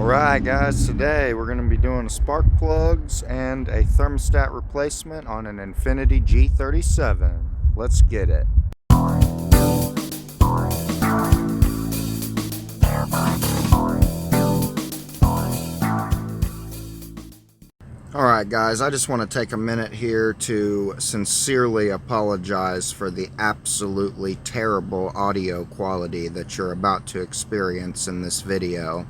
Alright guys, today we're going to be doing spark plugs and a thermostat replacement on an Infiniti G37. Let's get it. Alright guys, I just want to take a minute here to sincerely apologize for the absolutely terrible audio quality that you're about to experience in this video.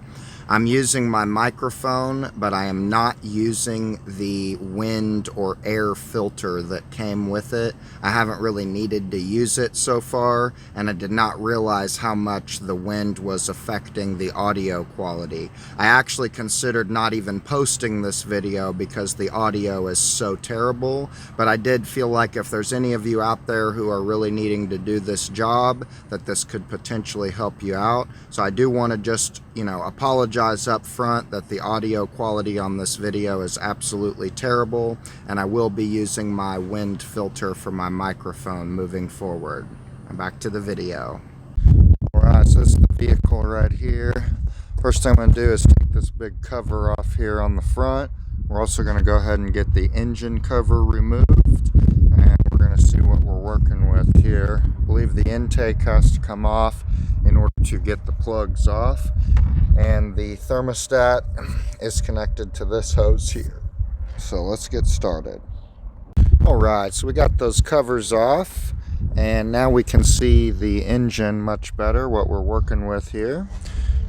I'm using my microphone, but I am not using the wind or air filter that came with it. I haven't really needed to use it so far, and I did not realize how much the wind was affecting the audio quality. I actually considered not even posting this video because the audio is so terrible, but I did feel like if there's any of you out there who are really needing to do this job, that this could potentially help you out. So I do want to just, apologize up front that the audio quality on this video is absolutely terrible, and I will be using my wind filter for my microphone moving forward. Back to the video. Alright, so this is the vehicle right here. First thing I'm going to do is take this big cover off here on the front. We're also going to go ahead and get the engine cover removed, and we're going to see what we're working with here. I believe the intake has to come off in order to get the plugs off, and the thermostat is connected to this hose here. So let's get started. Alright, so we got those covers off, and now we can see the engine much better, what we're working with here.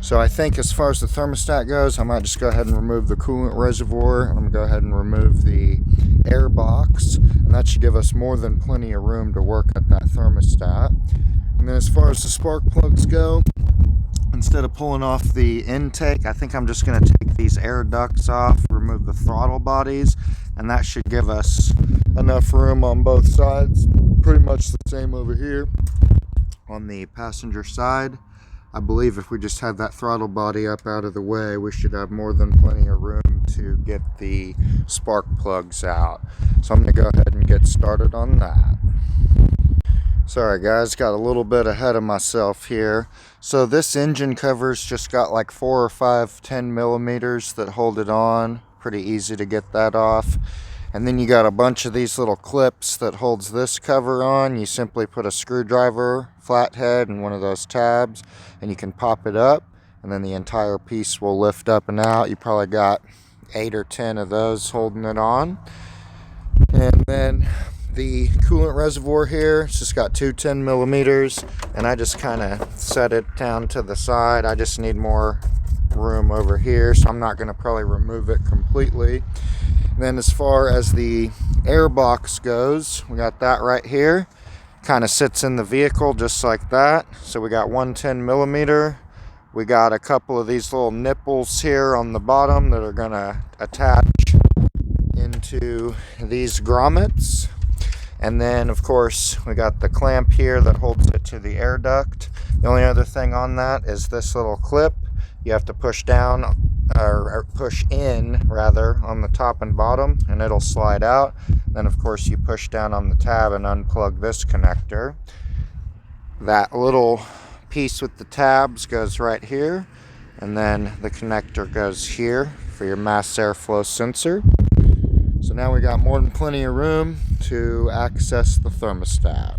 So I think as far as the thermostat goes, I might just go ahead and remove the coolant reservoir, and I'm going to go ahead and remove the air box, and that should give us more than plenty of room to work at that thermostat. And then as far as the spark plugs go, instead of pulling off the intake, I think I'm just going to take these air ducts off, remove the throttle bodies, and that should give us enough room on both sides. Pretty much the same over here on the passenger side. I believe if we just had that throttle body up out of the way, we should have more than plenty of room to get the spark plugs out. So I'm going to go ahead and get started on that. Sorry guys, got a little bit ahead of myself here. So this engine cover's just got like 4 or 5 10 millimeters that hold it on. Pretty easy to get that off. And then you got a bunch of these little clips that holds this cover on. You simply put a screwdriver, flathead, and one of those tabs, and you can pop it up, and then the entire piece will lift up and out. You probably got 8 or 10 of those holding it on. And then the coolant reservoir here, it's just got 2 10 millimeters, and I just kind of set it down to the side. I just need more room over here, so I'm not going to probably remove it completely. And then as far as the air box goes, we got that right here. Kind of sits in the vehicle just like that. So we got 1 10 millimeter. We got a couple of these little nipples here on the bottom that are going to attach into these grommets. And then, of course, we got the clamp here that holds it to the air duct. The only other thing on that is this little clip. You have to push down, or push in, rather, on the top and bottom, and it'll slide out. Then, of course, you push down on the tab and unplug this connector. That little piece with the tabs goes right here, and then the connector goes here for your mass airflow sensor. So now we got more than plenty of room to access the thermostat.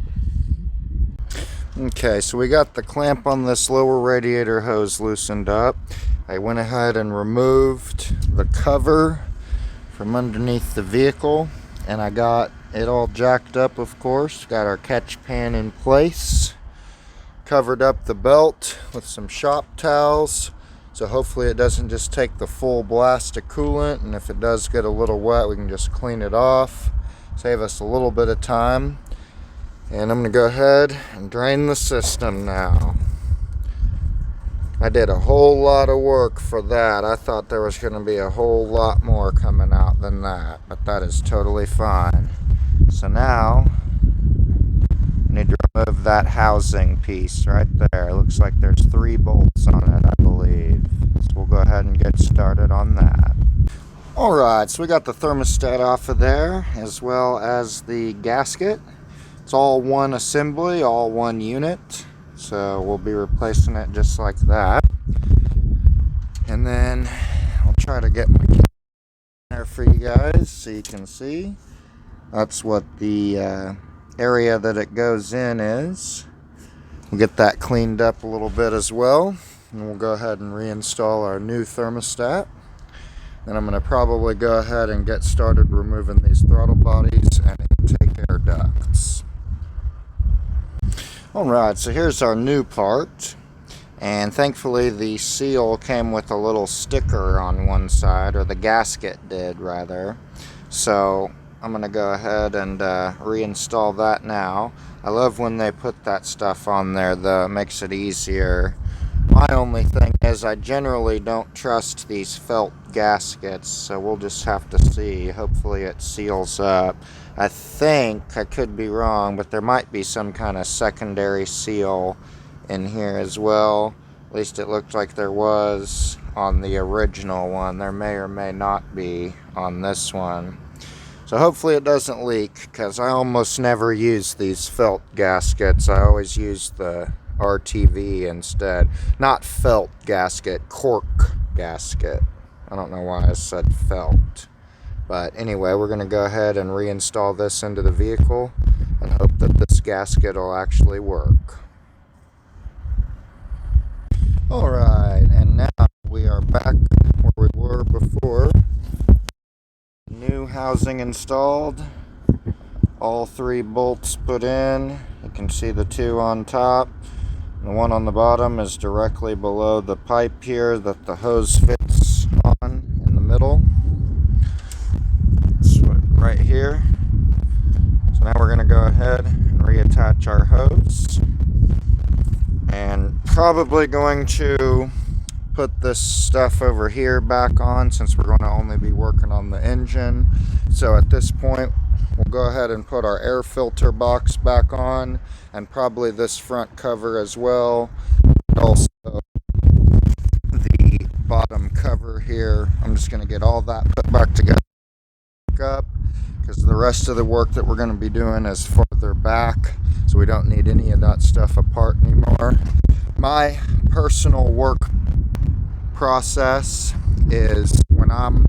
Okay, so we got the clamp on this lower radiator hose loosened up. I went ahead and removed the cover from underneath the vehicle, and I got it all jacked up, of course. Got our catch pan in place. Covered up the belt with some shop towels, so hopefully it doesn't just take the full blast of coolant, and if it does get a little wet, we can just clean it off. Save us a little bit of time. And I'm going to go ahead and drain the system now. I did a whole lot of work for that. I thought there was going to be a whole lot more coming out than that, but that is totally fine. So now, I need to remove that housing piece right there. It looks like there's 3 bolts on it, I believe. So we'll go ahead and get started on that. Alright, so we got the thermostat off of there, as well as the gasket. It's all one assembly, all one unit, so we'll be replacing it just like that. And then I'll try to get my camera there for you guys so you can see. That's what the area that it goes in is. We'll get that cleaned up a little bit as well. And we'll go ahead and reinstall our new thermostat. Then I'm going to probably go ahead and get started removing these throttle bodies and intake air ducts. Alright, so here's our new part. And thankfully the seal came with a little sticker on one side, or the gasket did rather. So I'm going to go ahead and reinstall that now. I love when they put that stuff on there though, it makes it easier. My only thing is I generally don't trust these felt gaskets, so we'll just have to see. Hopefully it seals up. I think, I could be wrong, but there might be some kind of secondary seal in here as well. At least it looked like there was on the original one. There may or may not be on this one. So hopefully it doesn't leak, because I almost never use these felt gaskets. I always use the RTV instead. Not felt gasket, cork gasket. I don't know why I said felt. But anyway, we're going to go ahead and reinstall this into the vehicle and hope that this gasket will actually work. Alright, and now we are back where we were before. New housing installed. All 3 bolts put in. You can see the 2 on top. The one on the bottom is directly below the pipe here that the hose fits on in the middle. So right here. So now we're going to go ahead and reattach our hose. And probably going to put this stuff over here back on since we're going to only be working on the engine. So at this point, we'll go ahead and put our air filter box back on, and probably this front cover as well. Also the bottom cover here. I'm just going to get all that put back together up, because the rest of the work that we're going to be doing is further back, so we don't need any of that stuff apart anymore. My personal work process is when I'm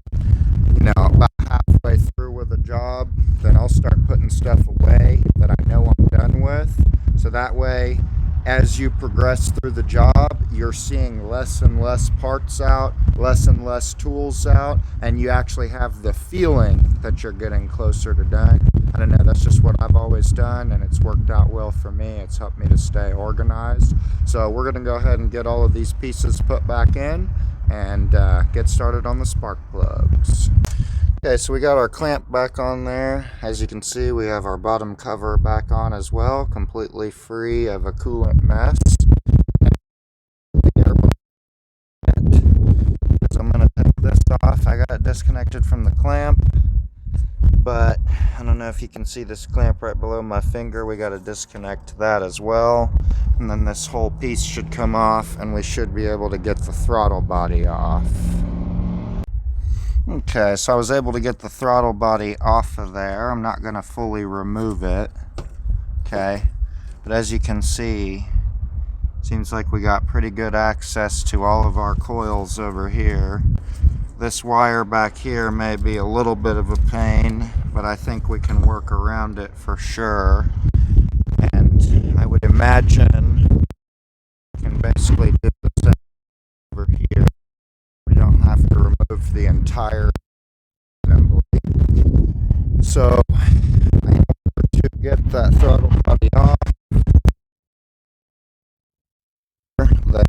about halfway through with a job, then I'll start putting stuff away that I know I'm done with. So that way, as you progress through the job, you're seeing less and less parts out, less and less tools out, and you actually have the feeling that you're getting closer to done. I don't know, that's just what I've always done, and it's worked out well for me. It's helped me to stay organized. So we're going to go ahead and get all of these pieces put back in and get started on the spark plugs. Okay, so we got our clamp back on there. As you can see, we have our bottom cover back on as well, completely free of a coolant mess. So I'm going to take this off. I got it disconnected from the clamp, but I don't know if you can see this clamp right below my finger. We got to disconnect that as well, and then this whole piece should come off, and we should be able to get the throttle body off. Okay, so I was able to get the throttle body off of there. I'm not going to fully remove it. Okay, but as you can see, seems like we got pretty good access to all of our coils over here. This wire back here may be a little bit of a pain, but I think we can work around it for sure. And I would imagine we can basically do the same over here. We don't have to remove the entire assembly. So, in order to get that throttle body off, the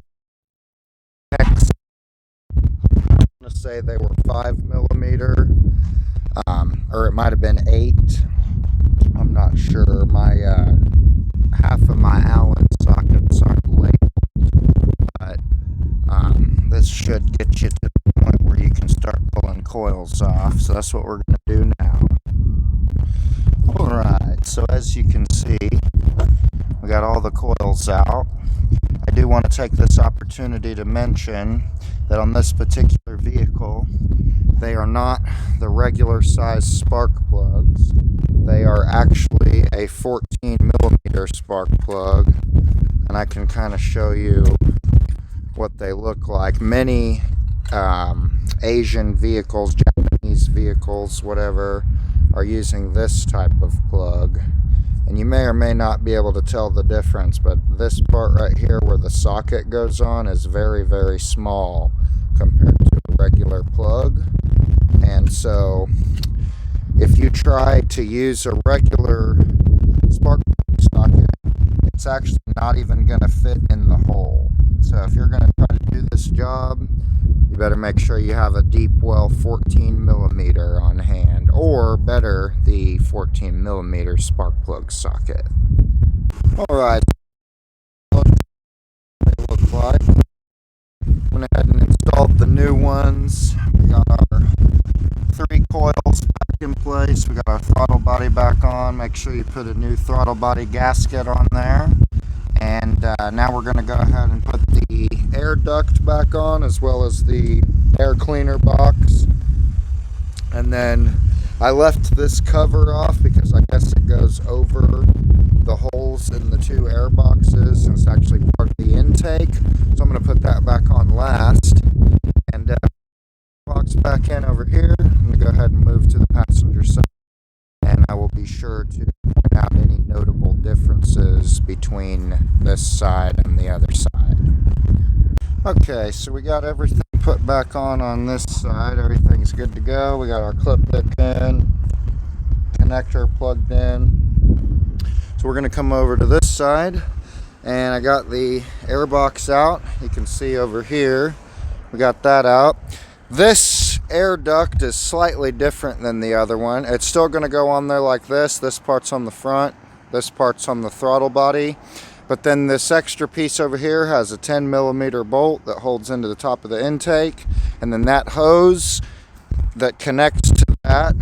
X, I'm going to say they were 5mm, or it might have been 8. I'm not sure. My half of my Allen sockets aren't labeled, but this should get you to the point where you can start pulling coils off. So that's what we're going to do now. Alright, so as you can see, we got all the coils out. I do want to take this opportunity to mention that on this particular vehicle, they are not the regular size spark plugs. They are actually a 14mm spark plug, and I can kind of show you what they look like. Many Asian vehicles, Japanese vehicles, whatever, are using this type of plug. And you may or may not be able to tell the difference, but this part right here where the socket goes on is very, very small compared to a regular plug. And so if you try to use a regular spark plug socket, it's actually not even going to fit in the hole. So if you're going to try to do this job, you better make sure you have a deep well 14 millimeter on hand, or better, the 14 millimeter spark plug socket. Alright, what they look like. Went ahead and installed the new ones. We got our 3 coils back in place. We got our throttle body back on. Make sure you put a new throttle body gasket on there. And now we're going to go ahead and put the air duct back on, as well as the air cleaner box. And then I left this cover off because I guess it goes over the holes in the 2 air boxes, and it's actually part of the intake. So I'm going to put that back on last. And box back in over here. I'm going to go ahead and move to the passenger side, and I will be sure to point out any notable differences between this side and the other side. Okay, so we got everything put back on this side. Everything's good to go. We got our clip hook in, connector plugged in. So we're going to come over to this side, and I got the air box out. You can see over here, we got that out. This air duct is slightly different than the other one. It's still going to go on there like this. This part's on the front, this part's on the throttle body. But then this extra piece over here has a 10 millimeter bolt that holds into the top of the intake. And then that hose that connects to that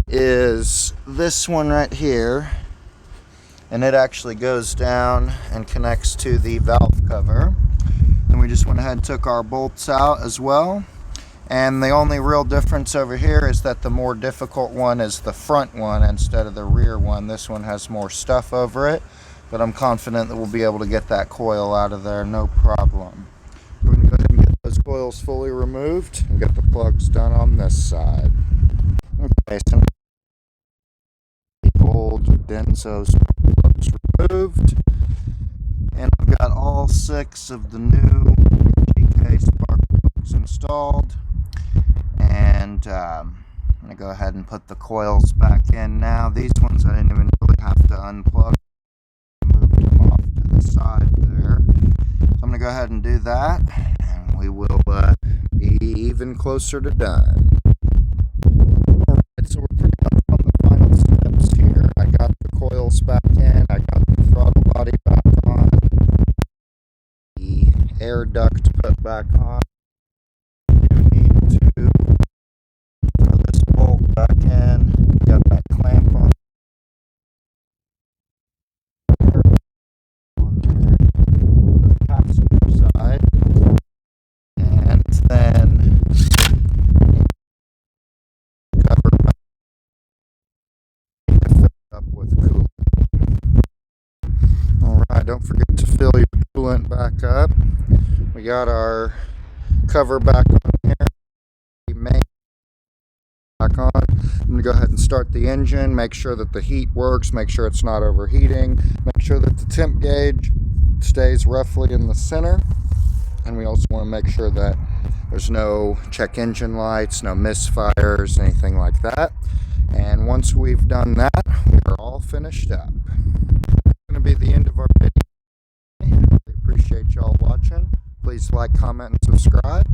is this one right here. And it actually goes down and connects to the valve cover. And we just went ahead and took our bolts out as well. And the only real difference over here is that the more difficult one is the front one instead of the rear one. This one has more stuff over it, but I'm confident that we'll be able to get that coil out of there, no problem. We're going to go ahead and get those coils fully removed and get the plugs done on this side. Okay, so the old Denso plugs removed, and I've got all 6 of the new GK spark plugs installed. And I'm going to go ahead and put the coils back in now. These ones I didn't even really have to unplug. Moved them off to the side there. So I'm going to go ahead and do that, and we will be even closer to done. Alright, so we're pretty much on the final steps here. I got the coils back in, I got the throttle body back on, the air duct put back on. Throw this bolt back in, got that clamp on there, the passenger side, and then cover back to fill it up with coolant. Alright, don't forget to fill your coolant back up. We got our cover back on here. Back on. I'm going to go ahead and start the engine, make sure that the heat works, make sure it's not overheating, make sure that the temp gauge stays roughly in the center, and we also want to make sure that there's no check engine lights, no misfires, anything like that. And once we've done that, we're all finished up. That's going to be the end of our video. I really appreciate y'all watching. Please like, comment, and subscribe.